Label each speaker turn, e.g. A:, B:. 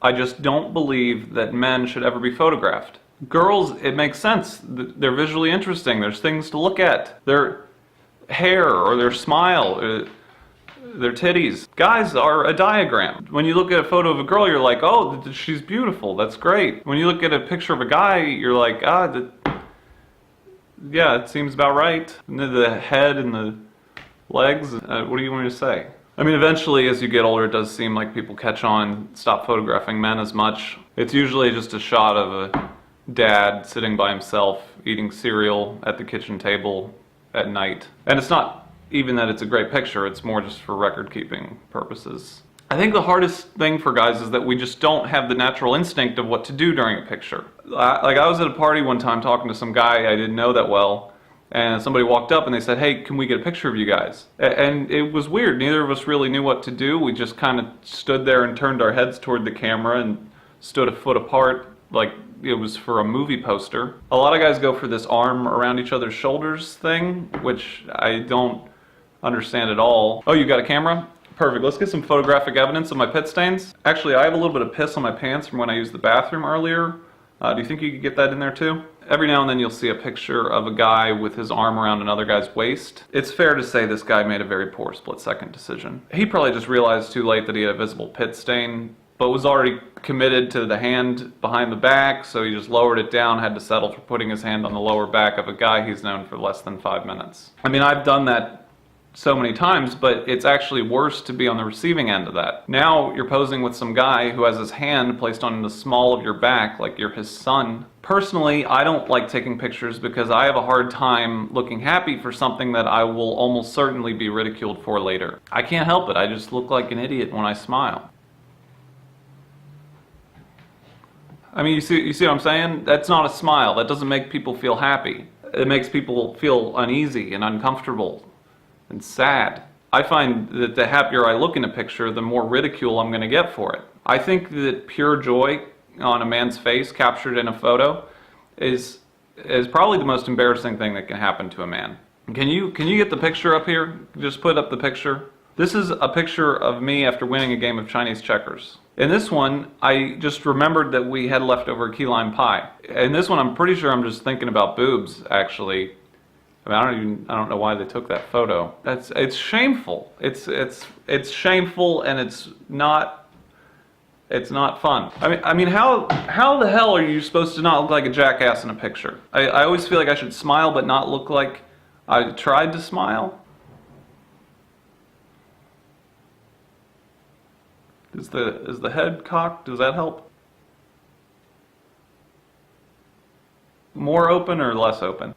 A: I just don't believe that men should ever be photographed. Girls, it makes sense. They're visually interesting. There's things to look at. Their hair or their smile, their titties. Guys are a diagram. When you look at a photo of a girl, you're like, oh, she's beautiful. That's great. When you look at a picture of a guy, you're like, yeah, it seems about right. And the head and the legs, what do you want me to say? I mean, eventually, as you get older, it does seem like people catch on, stop photographing men as much. It's usually just a shot of a dad sitting by himself, eating cereal at the kitchen table at night. And it's not even that it's a great picture, it's more just for record-keeping purposes. I think the hardest thing for guys is that we just don't have the natural instinct of what to do during a picture. I was at a party one time talking to some guy I didn't know that well, and somebody walked up and they said, hey, can we get a picture of you guys? And it was weird. Neither of us really knew what to do. We just kind of stood there and turned our heads toward the camera and stood a foot apart like it was for a movie poster. A lot of guys go for this arm around each other's shoulders thing, which I don't understand at all. Oh, you got a camera? Perfect. Let's get some photographic evidence of my pit stains. Actually, I have a little bit of piss on my pants from when I used the bathroom earlier. Do you think you could get that in there too? Every now and then you'll see a picture of a guy with his arm around another guy's waist. It's fair to say this guy made a very poor split-second decision. He probably just realized too late that he had a visible pit stain, but was already committed to the hand behind the back, so he just lowered it down, had to settle for putting his hand on the lower back of a guy he's known for less than 5 minutes. I mean, I've done that so many times, but it's actually worse to be on the receiving end of that. Now you're posing with some guy who has his hand placed on the small of your back like you're his son. Personally, I don't like taking pictures because I have a hard time looking happy for something that I will almost certainly be ridiculed for later. I can't help it, I just look like an idiot when I smile. I mean, you see what I'm saying? That's not a smile. That doesn't make people feel happy. It makes people feel uneasy and uncomfortable and sad. I find that the happier I look in a picture, the more ridicule I'm going to get for it. I think that pure joy on a man's face captured in a photo is probably the most embarrassing thing that can happen to a man. Can you get the picture up here? Just put up the picture. This is a picture of me after winning a game of Chinese checkers. In this one, I just remembered that we had leftover key lime pie. In this one, I'm pretty sure I'm just thinking about boobs, actually. I mean, I don't know why they took that photo. It's shameful. It's shameful, and it's not fun. I mean, how the hell are you supposed to not look like a jackass in a picture? I always feel like I should smile but not look like I tried to smile. Is the head cocked? Does that help? More open or less open?